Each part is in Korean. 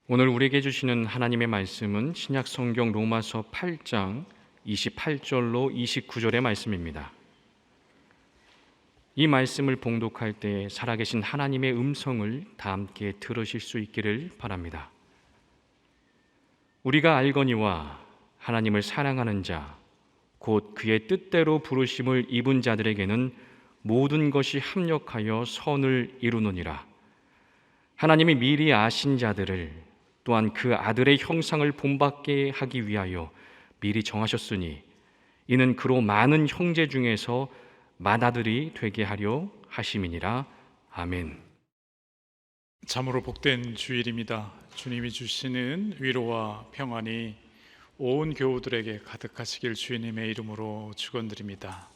오늘 우리에게 주시는 하나님의 말씀은 신약 성경 로마서 8장 28절로 29절의 말씀입니다. 이 말씀을 봉독할 때 살아계신 하나님의 음성을 다 함께 들으실 수 있기를 바랍니다. 우리가 알거니와 하나님을 사랑하는 자, 곧 그의 뜻대로 부르심을 입은 자들에게는 모든 것이 합력하여 선을 이루느니라. 하나님이 미리 아신 자들을 또한 그 아들의 형상을 본받게 하기 위하여 미리 정하셨으니 이는 그로 많은 형제 중에서 맏아들이 되게 하려 하심이니라. 아멘. 참으로 복된 주일입니다. 주님이 주시는 위로와 평안이 온 교우들에게 가득하시길 주님의 이름으로 축원드립니다.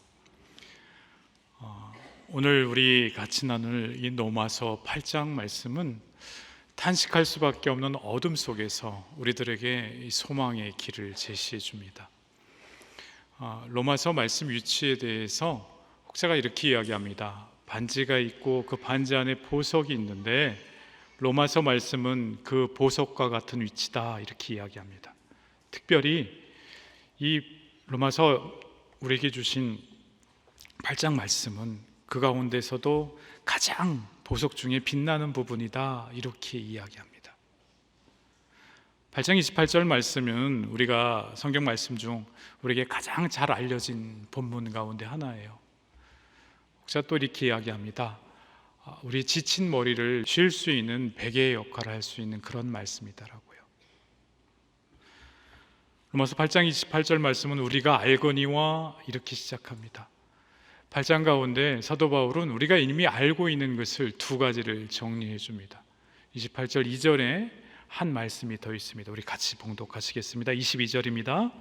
오늘 우리 같이 나눌 이 로마서 8장 말씀은 탄식할 수밖에 없는 어둠 속에서 우리들에게 이 소망의 길을 제시해 줍니다. 로마서 말씀 위치에 대해서 혹자가 이렇게 이야기합니다. 반지가 있고 그 반지 안에 보석이 있는데 로마서 말씀은 그 보석과 같은 위치다, 이렇게 이야기합니다. 특별히 이 로마서 우리에게 주신 8장 말씀은 그 가운데서도 가장 보석 중에 빛나는 부분이다, 이렇게 이야기합니다. 8장 28절 말씀은 우리가 성경 말씀 중 우리에게 가장 잘 알려진 본문 가운데 하나예요. 혹자 또 이렇게 이야기합니다. 우리 지친 머리를 쉴 수 있는 베개의 역할을 할 수 있는 그런 말씀이다라고요. 로마서 8장 28절 말씀은 우리가 알거니와 이렇게 시작합니다. 8장 가운데 사도 바울은 우리가 이미 알고 있는 것을 두 가지를 정리해 줍니다. 28절 2절에 한 말씀이 더 있습니다. 우리 같이 봉독하시겠습니다. 22절입니다.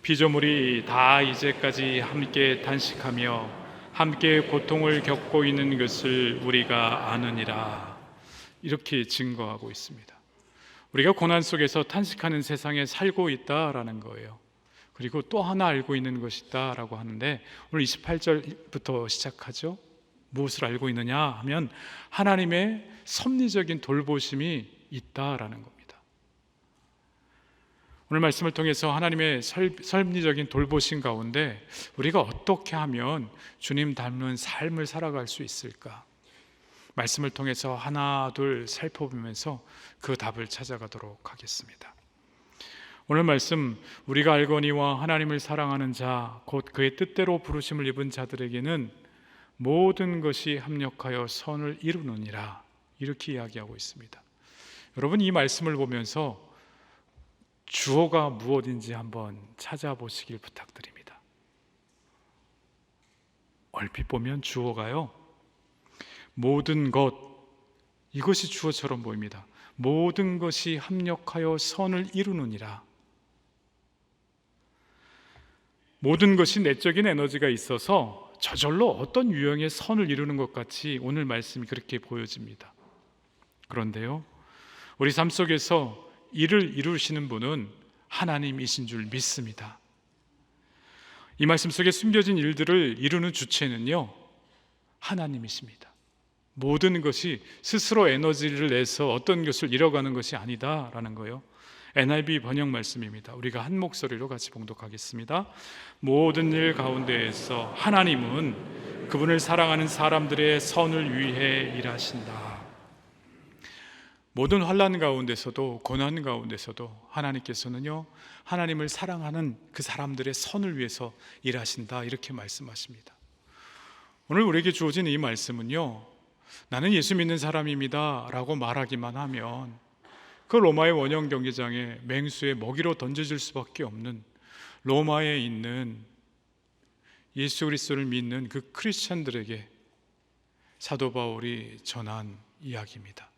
피조물이 다 이제까지 함께 단식하며 함께 고통을 겪고 있는 것을 우리가 아느니라, 이렇게 증거하고 있습니다. 우리가 고난 속에서 탄식하는 세상에 살고 있다라는 거예요. 그리고 또 하나 알고 있는 것이 있다라고 하는데 오늘 28절부터 시작하죠. 무엇을 알고 있느냐 하면 하나님의 섭리적인 돌보심이 있다라는 겁니다. 오늘 말씀을 통해서 하나님의 섭리적인 돌보심 가운데 우리가 어떻게 하면 주님 닮는 삶을 살아갈 수 있을까? 말씀을 통해서 하나 둘 살펴보면서 그 답을 찾아가도록 하겠습니다. 오늘 말씀, 우리가 알거니와 하나님을 사랑하는 자, 곧 그의 뜻대로 부르심을 입은 자들에게는 모든 것이 합력하여 선을 이루느니라, 이렇게 이야기하고 있습니다. 여러분, 이 말씀을 보면서 주어가 무엇인지 한번 찾아보시길 부탁드립니다. 얼핏 보면 주어가요, 모든 것, 이것이 주어처럼 보입니다. 모든 것이 합력하여 선을 이루느니라. 모든 것이 내적인 에너지가 있어서 저절로 어떤 유형의 선을 이루는 것 같이 오늘 말씀이 그렇게 보여집니다. 그런데요, 우리 삶 속에서 일을 이루시는 분은 하나님이신 줄 믿습니다. 이 말씀 속에 숨겨진 일들을 이루는 주체는요, 하나님이십니다. 모든 것이 스스로 에너지를 내서 어떤 것을 이뤄가는 것이 아니다라는 거예요. NIV 번역 말씀입니다. 우리가 한 목소리로 같이 봉독하겠습니다. 모든 일 가운데에서 하나님은 그분을 사랑하는 사람들의 선을 위해 일하신다. 모든 환난 가운데서도 고난 가운데서도 하나님께서는요, 하나님을 사랑하는 그 사람들의 선을 위해서 일하신다, 이렇게 말씀하십니다. 오늘 우리에게 주어진 이 말씀은요, 나는 예수 믿는 사람입니다 라고 말하기만 하면 그 로마의 원형 경기장에 맹수의 먹이로 던져질 수밖에 없는 로마에 있는 예수 그리스도를 믿는 그 크리스천들에게 사도 바울이 전한 이야기입니다.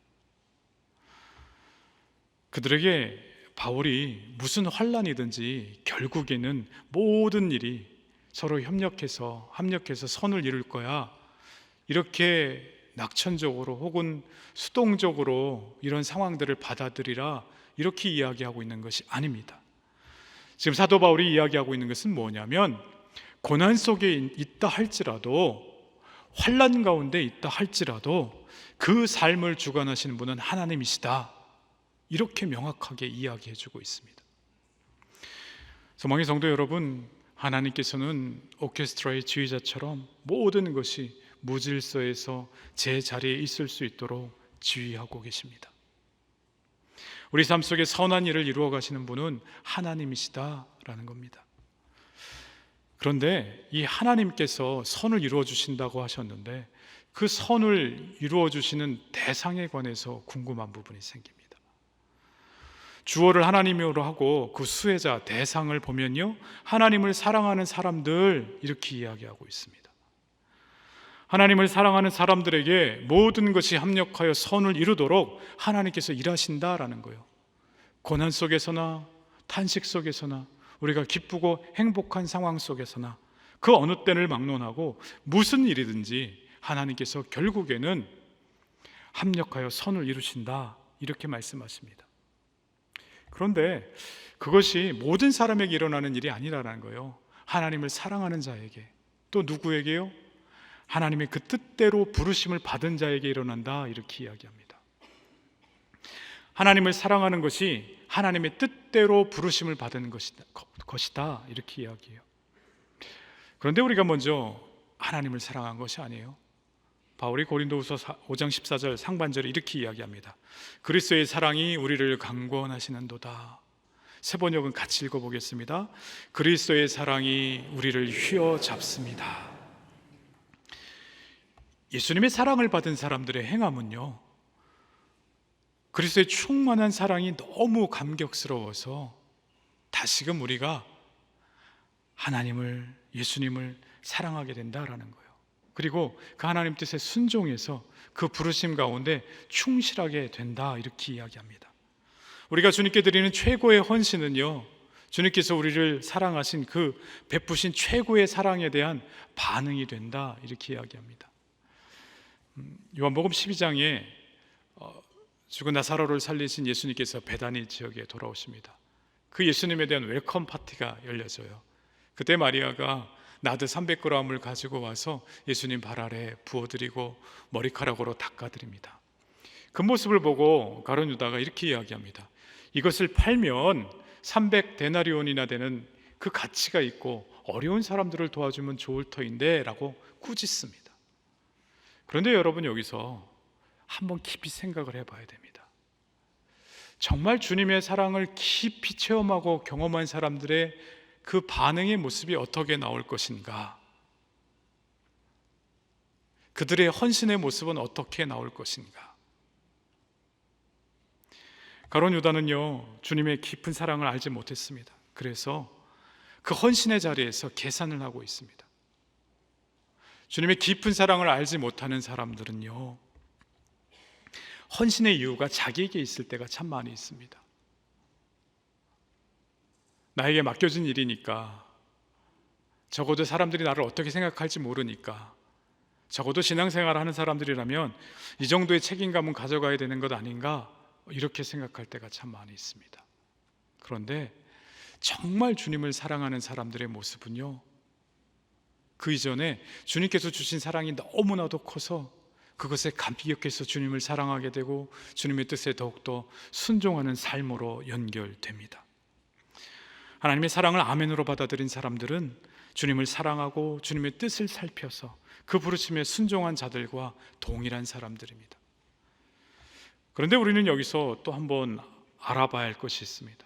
그들에게 바울이 무슨 환난이든지 결국에는 모든 일이 서로 합력해서 선을 이룰 거야, 이렇게 낙천적으로 혹은 수동적으로 이런 상황들을 받아들이라, 이렇게 이야기하고 있는 것이 아닙니다. 지금 사도 바울이 이야기하고 있는 것은 뭐냐면, 고난 속에 있다 할지라도, 환난 가운데 있다 할지라도 그 삶을 주관하시는 분은 하나님이시다, 이렇게 명확하게 이야기해 주고 있습니다. 소망의 성도 여러분, 하나님께서는 오케스트라의 지휘자처럼 모든 것이 무질서에서 제 자리에 있을 수 있도록 지휘하고 계십니다. 우리 삶 속에 선한 일을 이루어 가시는 분은 하나님이시다라는 겁니다. 그런데 이 하나님께서 선을 이루어 주신다고 하셨는데 그 선을 이루어 주시는 대상에 관해서 궁금한 부분이 생깁니다. 주어를 하나님으로 하고 그 수혜자 대상을 보면요, 하나님을 사랑하는 사람들 이렇게 이야기하고 있습니다. 하나님을 사랑하는 사람들에게 모든 것이 합력하여 선을 이루도록 하나님께서 일하신다라는 거예요. 고난 속에서나 탄식 속에서나 우리가 기쁘고 행복한 상황 속에서나 그 어느 때를 막론하고 무슨 일이든지 하나님께서 결국에는 합력하여 선을 이루신다 이렇게 말씀하십니다. 그런데 그것이 모든 사람에게 일어나는 일이 아니라는 거예요. 하나님을 사랑하는 자에게, 또 누구에게요? 하나님의 그 뜻대로 부르심을 받은 자에게 일어난다 이렇게 이야기합니다. 하나님을 사랑하는 것이 하나님의 뜻대로 부르심을 받은 것이다 이렇게 이야기해요. 그런데 우리가 먼저 하나님을 사랑한 것이 아니에요. 바울이 고린도후서 5장 14절 상반절에 이렇게 이야기합니다. 그리스도의 사랑이 우리를 강권하시는도다. 세 번역은 같이 읽어보겠습니다. 그리스도의 사랑이 우리를 휘어잡습니다. 예수님의 사랑을 받은 사람들의 행함은요, 그리스도의 충만한 사랑이 너무 감격스러워서 다시금 우리가 하나님을, 예수님을 사랑하게 된다라는 거예요. 그리고 그 하나님 뜻에 순종해서 그 부르심 가운데 충실하게 된다 이렇게 이야기합니다. 우리가 주님께 드리는 최고의 헌신은요, 주님께서 우리를 사랑하신 그 베푸신 최고의 사랑에 대한 반응이 된다 이렇게 이야기합니다. 요한복음 12장에 죽은 나사로를 살리신 예수님께서 베다니 지역에 돌아오십니다. 그 예수님에 대한 웰컴 파티가 열려져요. 그때 마리아가 나드 300g을 가지고 와서 예수님 발 아래 부어드리고 머리카락으로 닦아드립니다. 그 모습을 보고 가룟 유다가 이렇게 이야기합니다. 이것을 팔면 300데나리온이나 되는 그 가치가 있고 어려운 사람들을 도와주면 좋을 터인데 라고 꾸짖습니다. 그런데 여러분, 여기서 한번 깊이 생각을 해봐야 됩니다. 정말 주님의 사랑을 깊이 체험하고 경험한 사람들의 그 반응의 모습이 어떻게 나올 것인가? 그들의 헌신의 모습은 어떻게 나올 것인가? 가룟 유다는요, 주님의 깊은 사랑을 알지 못했습니다. 그래서 그 헌신의 자리에서 계산을 하고 있습니다. 주님의 깊은 사랑을 알지 못하는 사람들은요, 헌신의 이유가 자기에게 있을 때가 참 많이 있습니다. 나에게 맡겨진 일이니까, 적어도 사람들이 나를 어떻게 생각할지 모르니까, 적어도 신앙생활을 하는 사람들이라면 이 정도의 책임감은 가져가야 되는 것 아닌가, 이렇게 생각할 때가 참 많이 있습니다. 그런데 정말 주님을 사랑하는 사람들의 모습은요, 그 이전에 주님께서 주신 사랑이 너무나도 커서 그것에 감격해서 주님을 사랑하게 되고 주님의 뜻에 더욱더 순종하는 삶으로 연결됩니다. 하나님의 사랑을 아멘으로 받아들인 사람들은 주님을 사랑하고 주님의 뜻을 살펴서 그 부르심에 순종한 자들과 동일한 사람들입니다. 그런데 우리는 여기서 또 한번 알아봐야 할 것이 있습니다.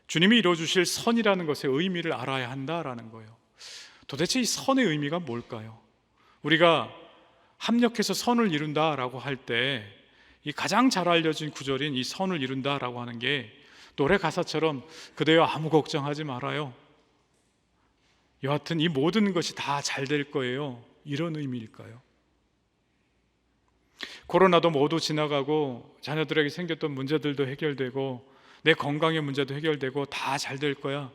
주님이 이루어주실 선이라는 것의 의미를 알아야 한다라는 거예요. 도대체 이 선의 의미가 뭘까요? 우리가 합력해서 선을 이룬다라고 할 때 이 가장 잘 알려진 구절인 이 선을 이룬다라고 하는 게 노래 가사처럼 그대여 아무 걱정하지 말아요, 여하튼 이 모든 것이 다 잘 될 거예요, 이런 의미일까요? 코로나도 모두 지나가고 자녀들에게 생겼던 문제들도 해결되고 내 건강의 문제도 해결되고 다 잘 될 거야,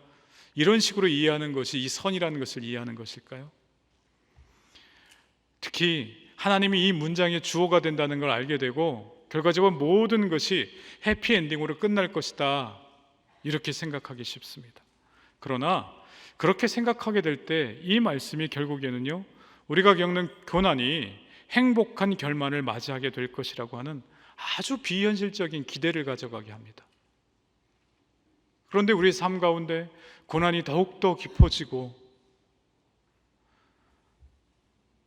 이런 식으로 이해하는 것이 이 선이라는 것을 이해하는 것일까요? 특히 하나님이 이 문장의 주어가 된다는 걸 알게 되고 결과적으로 모든 것이 해피엔딩으로 끝날 것이다, 이렇게 생각하기 쉽습니다. 그러나 그렇게 생각하게 될 때 이 말씀이 결국에는요, 우리가 겪는 고난이 행복한 결말을 맞이하게 될 것이라고 하는 아주 비현실적인 기대를 가져가게 합니다. 그런데 우리의 삶 가운데 고난이 더욱더 깊어지고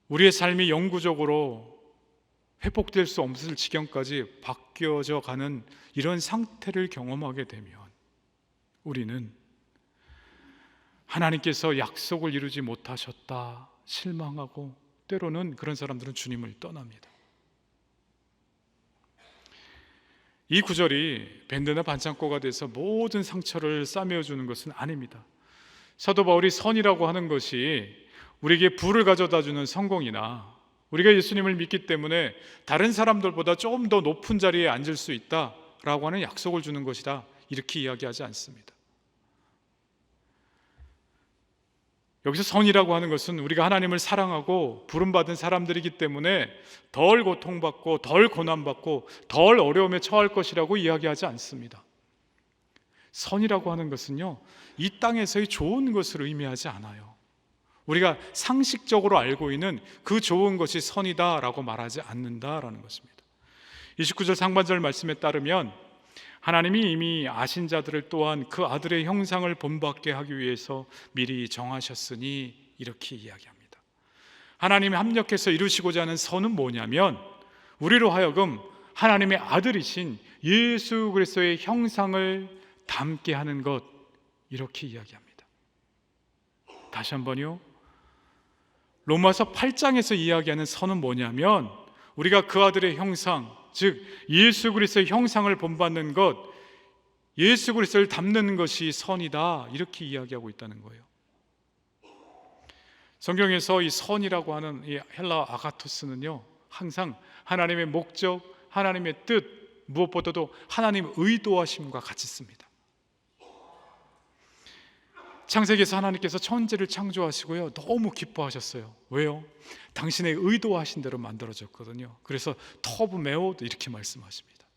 우리의 삶이 영구적으로 회복될 수 없을 지경까지 바뀌어져 가는 이런 상태를 경험하게 되면 우리는 하나님께서 약속을 이루지 못하셨다 실망하고 때로는 그런 사람들은 주님을 떠납니다. 이 구절이 밴드나 반창고가 돼서 모든 상처를 싸매어주는 것은 아닙니다. 사도 바울이 선이라고 하는 것이 우리에게 부를 가져다주는 성공이나 우리가 예수님을 믿기 때문에 다른 사람들보다 조금 더 높은 자리에 앉을 수 있다라고 하는 약속을 주는 것이다, 이렇게 이야기하지 않습니다. 여기서 선이라고 하는 것은 우리가 하나님을 사랑하고 부름받은 사람들이기 때문에 덜 고통받고 덜 고난받고 덜 어려움에 처할 것이라고 이야기하지 않습니다. 선이라고 하는 것은요, 이 땅에서의 좋은 것을 의미하지 않아요. 우리가 상식적으로 알고 있는 그 좋은 것이 선이다라고 말하지 않는다라는 것입니다. 29절 상반절 말씀에 따르면 하나님이 이미 아신 자들을 또한 그 아들의 형상을 본받게 하기 위해서 미리 정하셨으니, 이렇게 이야기합니다. 하나님이 합력해서 이루시고자 하는 선은 뭐냐면 우리로 하여금 하나님의 아들이신 예수 그리스도의 형상을 닮게 하는 것, 이렇게 이야기합니다. 다시 한번요. 로마서 8장에서 이야기하는 선은 뭐냐면 우리가 그 아들의 형상, 즉 예수 그리스도의 형상을 본받는 것, 예수 그리스도를 닮는 것이 선이다, 이렇게 이야기하고 있다는 거예요. 성경에서 이 선이라고 하는 이 헬라어 아가토스는요, 항상 하나님의 목적, 하나님의 뜻, 무엇보다도 하나님의 의도하심과 같이 씁니다. 창세기에서 하나님께서 천지를 창조하시고요, 너무 기뻐하셨어요. 왜요? 당신의 의도하신 대로 만들어졌거든요. 그래서 터브 메오도 이렇게 말씀하십니다.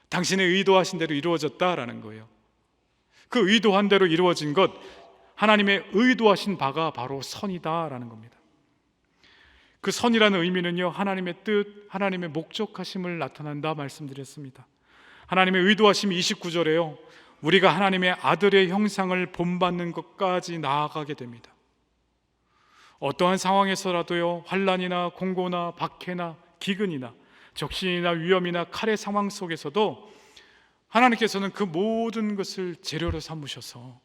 당신의 의도하신 대로 이루어졌다라는 거예요. 그 의도한 대로 이루어진 것, 하나님의 의도하신 바가 바로 선이다라는 겁니다. 그 선이라는 의미는요, 하나님의 뜻, 하나님의 목적하심을 나타난다 말씀드렸습니다. 하나님의 의도하심이 29절에요, 우리가 하나님의 아들의 형상을 본받는 것까지 나아가게 됩니다. 어떠한 상황에서라도요, 환난이나 공고나 박해나 기근이나 적신이나 위험이나 칼의 상황 속에서도 하나님께서는 그 모든 것을 재료로 삼으셔서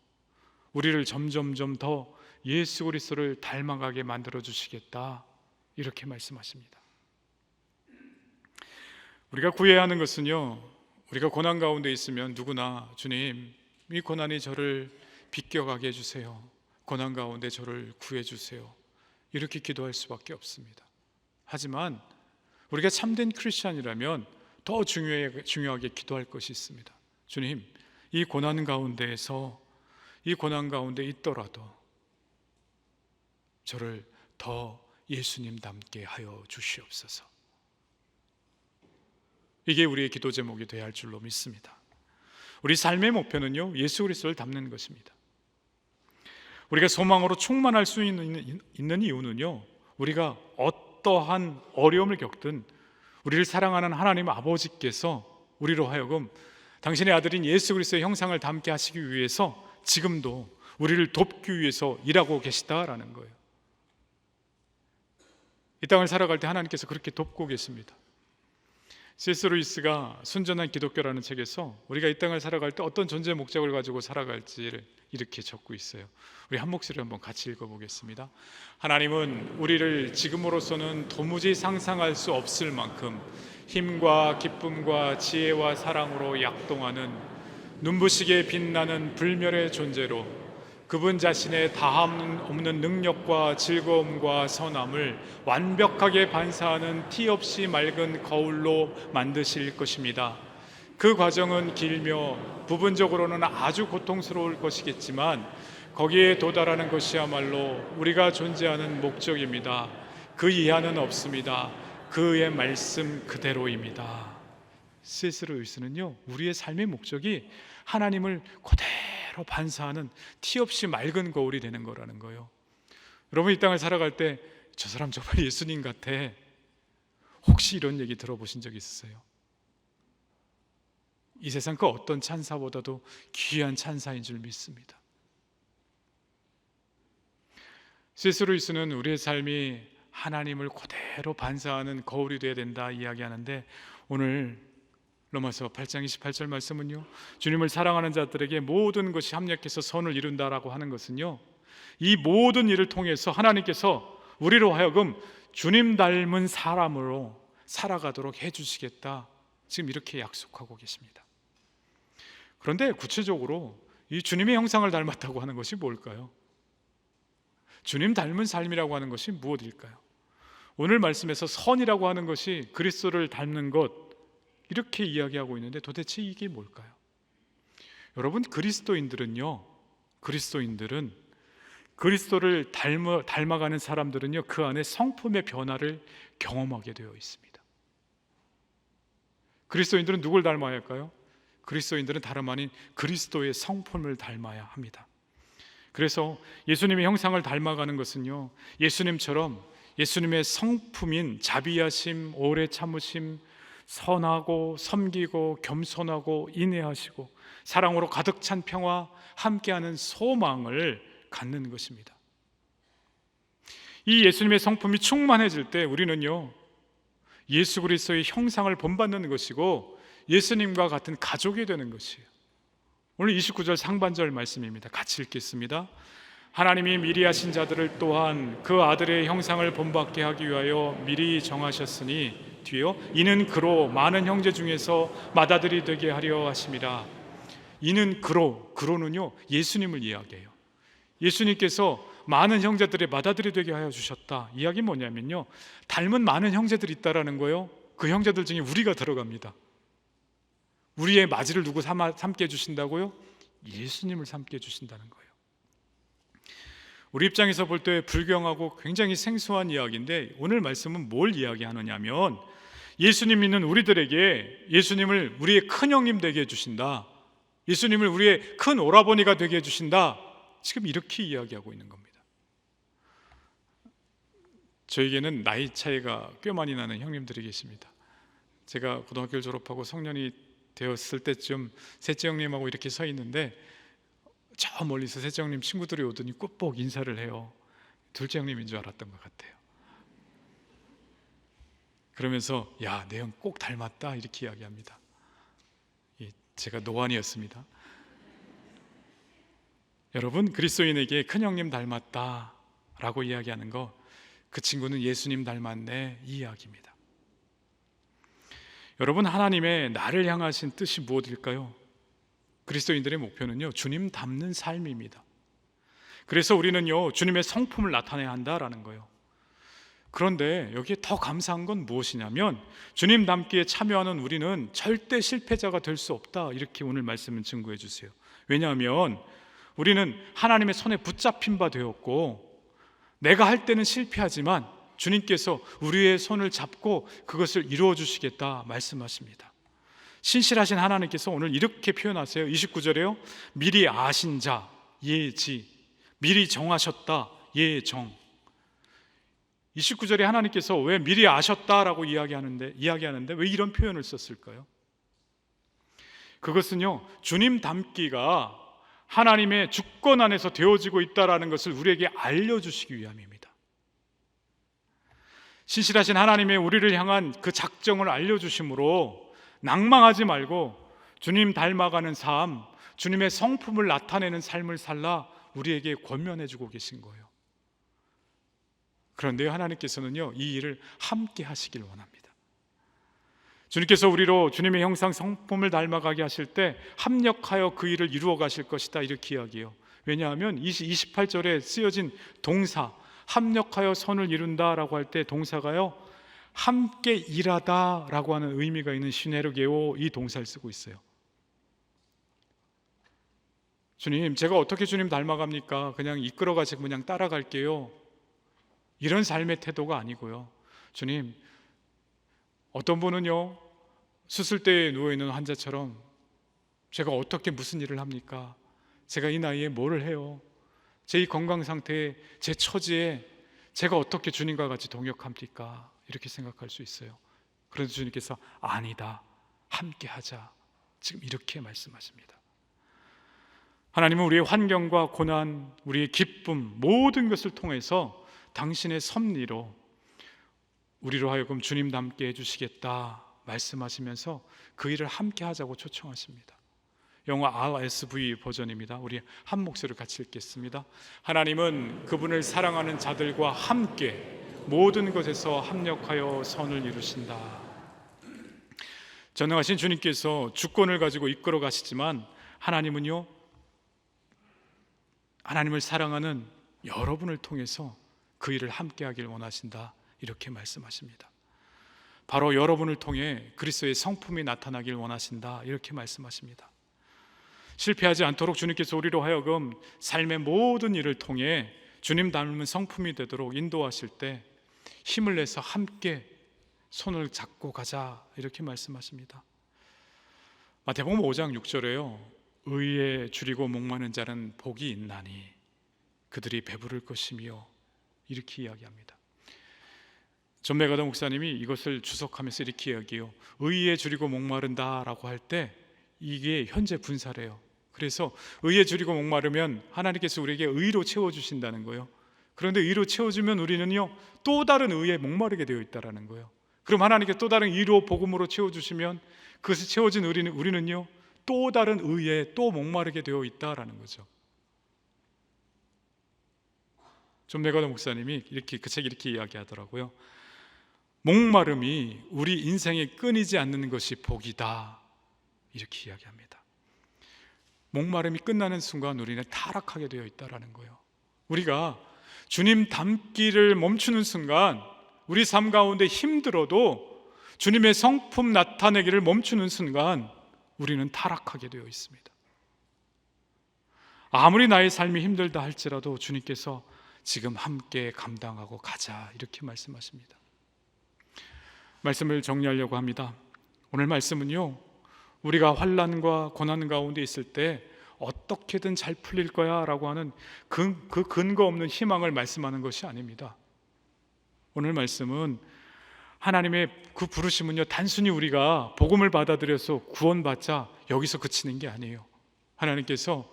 우리를 점점점 더 예수 그리스도를 닮아가게 만들어 주시겠다, 이렇게 말씀하십니다. 우리가 구해야 하는 것은요, 우리가 고난 가운데 있으면 누구나 주님, 이 고난이 저를 비껴가게 해주세요, 고난 가운데 저를 구해주세요, 이렇게 기도할 수밖에 없습니다. 하지만 우리가 참된 크리스찬이라면 더 중요하게 기도할 것이 있습니다. 주님, 이 고난 가운데에서, 이 고난 가운데 있더라도 저를 더 예수님 닮게 하여 주시옵소서. 이게 우리의 기도 제목이 되어야 할 줄로 믿습니다. 우리 삶의 목표는요, 예수 그리스도를 닮는 것입니다. 우리가 소망으로 충만할 수 있는 이유는요, 우리가 어떠한 어려움을 겪든 우리를 사랑하는 하나님 아버지께서 우리로 하여금 당신의 아들인 예수 그리스도의 형상을 닮게 하시기 위해서 지금도 우리를 돕기 위해서 일하고 계시다라는 거예요. 이 땅을 살아갈 때 하나님께서 그렇게 돕고 계십니다. C.S. 루이스가 순전한 기독교라는 책에서 우리가 이 땅을 살아갈 때 어떤 존재 목적을 가지고 살아갈지를 이렇게 적고 있어요. 우리 한 목소리로 한번 같이 읽어보겠습니다. 하나님은 우리를 지금으로서는 도무지 상상할 수 없을 만큼 힘과 기쁨과 지혜와 사랑으로 약동하는 눈부시게 빛나는 불멸의 존재로 그분 자신의 다함 없는 능력과 즐거움과 선함을 완벽하게 반사하는 티 없이 맑은 거울로 만드실 것입니다. 그 과정은 길며 부분적으로는 아주 고통스러울 것이겠지만 거기에 도달하는 것이야말로 우리가 존재하는 목적입니다. 그 이하는 없습니다. 그의 말씀 그대로입니다. C.S. 루이스는요, 우리의 삶의 목적이 하나님을 그대로 반사하는 티 없이 맑은 거울이 되는 거라는 거예요. 여러분, 이 땅을 살아갈 때 저 사람 정말 예수님 같아, 혹시 이런 얘기 들어보신 적 있으세요? 이 세상 그 어떤 찬사보다도 귀한 찬사인 줄 믿습니다. C.S. 루이스는 우리의 삶이 하나님을 그대로 반사하는 거울이 되어야 된다 이야기하는데, 오늘 로마서 8장 28절 말씀은요, 주님을 사랑하는 자들에게 모든 것이 합력해서 선을 이룬다라고 하는 것은요, 이 모든 일을 통해서 하나님께서 우리로 하여금 주님 닮은 사람으로 살아가도록 해주시겠다, 지금 이렇게 약속하고 계십니다. 그런데 구체적으로 이 주님의 형상을 닮았다고 하는 것이 뭘까요? 주님 닮은 삶이라고 하는 것이 무엇일까요? 오늘 말씀에서 선이라고 하는 것이 그리스도를 닮는 것, 이렇게 이야기하고 있는데 도대체 이게 뭘까요? 여러분, 그리스도인들은 그리스도를 닮아가는 사람들은요, 그 안에 성품의 변화를 경험하게 되어 있습니다. 그리스도인들은 누굴 닮아야 할까요? 그리스도인들은 다름 아닌 그리스도의 성품을 닮아야 합니다. 그래서 예수님의 형상을 닮아가는 것은요, 예수님처럼 예수님의 성품인 자비하심, 오래 참으심, 선하고 섬기고 겸손하고 인내하시고 사랑으로 가득 찬 평화, 함께하는 소망을 갖는 것입니다. 이 예수님의 성품이 충만해질 때 우리는요, 예수 그리스도의 형상을 본받는 것이고 예수님과 같은 가족이 되는 것이에요. 오늘 29절 상반절 말씀입니다. 같이 읽겠습니다. 하나님이 미리 하신 자들을 또한 그 아들의 형상을 본받게 하기 위하여 미리 정하셨으니, 뒤에요, 이는 그로 많은 형제 중에서 맏아들이 되게 하려 하심이라. 이는 그로는요, 예수님을 이야기해요. 예수님께서 많은 형제들의 맏아들이 되게 하여 주셨다. 이야기 뭐냐면요, 닮은 많은 형제들이 있다라는 거예요. 그 형제들 중에 우리가 들어갑니다. 우리의 맏아들을 누구 삼게 해주신다고요? 예수님을 삼게 해주신다는 거예요. 우리 입장에서 볼 때 불경하고 굉장히 생소한 이야기인데, 오늘 말씀은 뭘 이야기하느냐면, 예수님 믿는 우리들에게 예수님을 우리의 큰 형님 되게 해주신다, 예수님을 우리의 큰 오라버니가 되게 해주신다, 지금 이렇게 이야기하고 있는 겁니다. 저에게는 나이 차이가 꽤 많이 나는 형님들이 계십니다. 제가 고등학교를 졸업하고 성년이 되었을 때쯤 셋째 형님하고 이렇게 서 있는데, 저 멀리서 셋째 형님 친구들이 오더니 꾹꾹 인사를 해요. 둘째 형님인 줄 알았던 것 같아요. 그러면서 야, 내 형 꼭 닮았다, 이렇게 이야기합니다. 제가 노안이었습니다. 여러분, 그리스도인에게 큰 형님 닮았다 라고 이야기하는 거, 그 친구는 예수님 닮았네, 이 이야기입니다. 여러분, 하나님의 나를 향하신 뜻이 무엇일까요? 그리스도인들의 목표는요, 주님 닮는 삶입니다. 그래서 우리는요, 주님의 성품을 나타내야 한다라는 거예요. 그런데 여기에 더 감사한 건 무엇이냐면, 주님 닮기에 참여하는 우리는 절대 실패자가 될 수 없다, 이렇게 오늘 말씀은 증거해 주세요. 왜냐하면 우리는 하나님의 손에 붙잡힌 바 되었고, 내가 할 때는 실패하지만 주님께서 우리의 손을 잡고 그것을 이루어 주시겠다 말씀하십니다. 신실하신 하나님께서 오늘 이렇게 표현하세요. 29절에요, 미리 아신 자 예지, 미리 정하셨다 예정. 29절에 하나님께서 왜 미리 아셨다라고 이야기하는데 왜 이런 표현을 썼을까요? 그것은요, 주님 닮기가 하나님의 주권 안에서 되어지고 있다라는 것을 우리에게 알려주시기 위함입니다. 신실하신 하나님의 우리를 향한 그 작정을 알려주심으로 낭망하지 말고 주님 닮아가는 삶, 주님의 성품을 나타내는 삶을 살라 우리에게 권면해주고 계신 거예요. 그런데 하나님께서는요, 이 일을 함께 하시길 원합니다. 주님께서 우리로 주님의 형상 성품을 닮아가게 하실 때 합력하여 그 일을 이루어 가실 것이다, 이렇게 이야기해요. 왜냐하면 28절에 쓰여진 동사, 합력하여 선을 이룬다라고 할 때 동사가요, 함께 일하다라고 하는 의미가 있는 시네르게오, 이 동사를 쓰고 있어요. 주님, 제가 어떻게 주님 닮아갑니까? 그냥 이끌어가지고 그냥 따라갈게요, 이런 삶의 태도가 아니고요. 주님, 어떤 분은요, 수술대에 누워있는 환자처럼 제가 어떻게 무슨 일을 합니까? 제가 이 나이에 뭐를 해요? 제 이 건강 상태에, 제 처지에 제가 어떻게 주님과 같이 동역합니까? 이렇게 생각할 수 있어요. 그래서 주님께서 아니다, 함께 하자, 지금 이렇게 말씀하십니다. 하나님은 우리의 환경과 고난, 우리의 기쁨, 모든 것을 통해서 당신의 섭리로 우리로 하여금 주님 닮게 해주시겠다 말씀하시면서 그 일을 함께 하자고 초청하십니다. 영어 RSV 버전입니다. 우리 한 목소리로 같이 읽겠습니다. 하나님은 그분을 사랑하는 자들과 함께 모든 것에서 합력하여 선을 이루신다. 전능하신 주님께서 주권을 가지고 이끌어 가시지만 하나님은요, 하나님을 사랑하는 여러분을 통해서 그 일을 함께 하길 원하신다, 이렇게 말씀하십니다. 바로 여러분을 통해 그리스도의 성품이 나타나길 원하신다, 이렇게 말씀하십니다. 실패하지 않도록 주님께서 우리로 하여금 삶의 모든 일을 통해 주님 닮은 성품이 되도록 인도하실 때 힘을 내서 함께 손을 잡고 가자, 이렇게 말씀하십니다. 마태복음 5장 6절에요, 의에 줄이고 목마른 자는 복이 있나니 그들이 배부를 것이며, 이렇게 이야기합니다. 존 메가더 목사님이 이것을 주석하면서 이렇게 이야기해요. 의에 줄이고 목마른다라고 할 때 이게 현재 분사래요. 그래서 의에 줄이고 목마르면 하나님께서 우리에게 의로 채워주신다는 거예요. 그런데 의로 채워주면 우리는요, 또 다른 의에 목마르게 되어 있다는 거예요. 그럼 하나님께 또 다른 의로 복음으로 채워주시면 그것을 채워진 우리는요, 또 다른 의에 또 목마르게 되어 있다라는 거죠. 존 메가더 목사님이 이렇게 그 책 이렇게 이야기하더라고요. 목마름이 우리 인생에 끊이지 않는 것이 복이다, 이렇게 이야기합니다. 목마름이 끝나는 순간 우리는 타락하게 되어 있다라는 거예요. 우리가 주님 닮기를 멈추는 순간, 우리 삶 가운데 힘들어도 주님의 성품 나타내기를 멈추는 순간 우리는 타락하게 되어 있습니다. 아무리 나의 삶이 힘들다 할지라도 주님께서 지금 함께 감당하고 가자, 이렇게 말씀하십니다. 말씀을 정리하려고 합니다. 오늘 말씀은요, 우리가 환난과 고난 가운데 있을 때 어떻게든 잘 풀릴 거야 라고 하는 그 근거 없는 희망을 말씀하는 것이 아닙니다. 오늘 말씀은 하나님의 그 부르심은요, 단순히 우리가 복음을 받아들여서 구원받자 여기서 그치는 게 아니에요. 하나님께서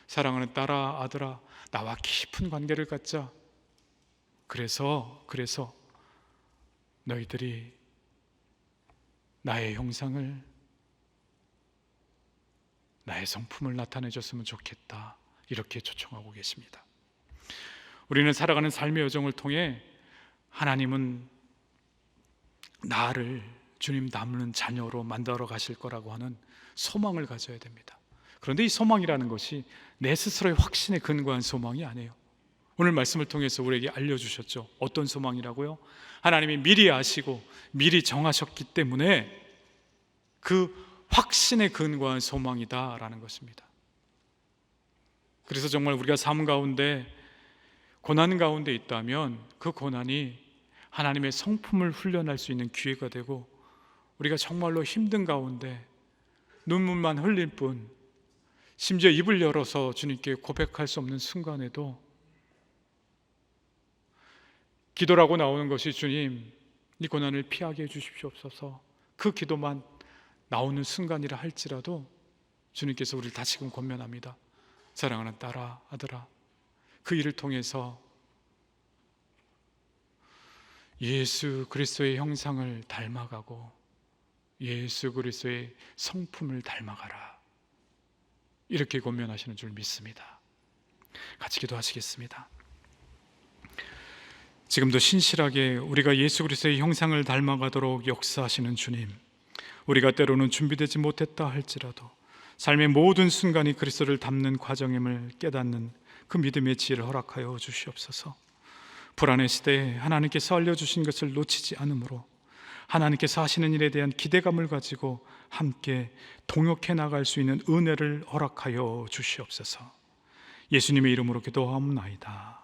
사랑하는 딸아, 아들아, 나와 깊은 관계를 갖자. 그래서 너희들이 나의 형상을, 나의 성품을 나타내줬으면 좋겠다, 이렇게 초청하고 계십니다. 우리는 살아가는 삶의 여정을 통해 하나님은 나를 주님 닮는 자녀로 만들어 가실 거라고 하는 소망을 가져야 됩니다. 그런데 이 소망이라는 것이 내 스스로의 확신에 근거한 소망이 아니에요. 오늘 말씀을 통해서 우리에게 알려주셨죠. 어떤 소망이라고요? 하나님이 미리 아시고 미리 정하셨기 때문에 그 확신에 근거한 소망이다라는 것입니다. 그래서 정말 우리가 삶 가운데 고난 가운데 있다면 그 고난이 하나님의 성품을 훈련할 수 있는 기회가 되고, 우리가 정말로 힘든 가운데 눈물만 흘릴 뿐, 심지어 입을 열어서 주님께 고백할 수 없는 순간에도 기도라고 나오는 것이 주님, 이 고난을 피하게 해주십시옵소서, 그 기도만 나오는 순간이라 할지라도 주님께서 우리를 다시금 권면합니다. 사랑하는 딸아, 아들아, 그 일을 통해서 예수 그리스도의 형상을 닮아가고 예수 그리스도의 성품을 닮아가라, 이렇게 권면하시는 줄 믿습니다. 같이 기도하시겠습니다. 지금도 신실하게 우리가 예수 그리스도의 형상을 닮아가도록 역사하시는 주님, 우리가 때로는 준비되지 못했다 할지라도 삶의 모든 순간이 그리스도를 닮는 과정임을 깨닫는 그 믿음의 지혜를 허락하여 주시옵소서. 불안의 시대에 하나님께서 알려주신 것을 놓치지 않으므로 하나님께서 하시는 일에 대한 기대감을 가지고 함께 동역해 나갈 수 있는 은혜를 허락하여 주시옵소서. 예수님의 이름으로 기도하옵나이다.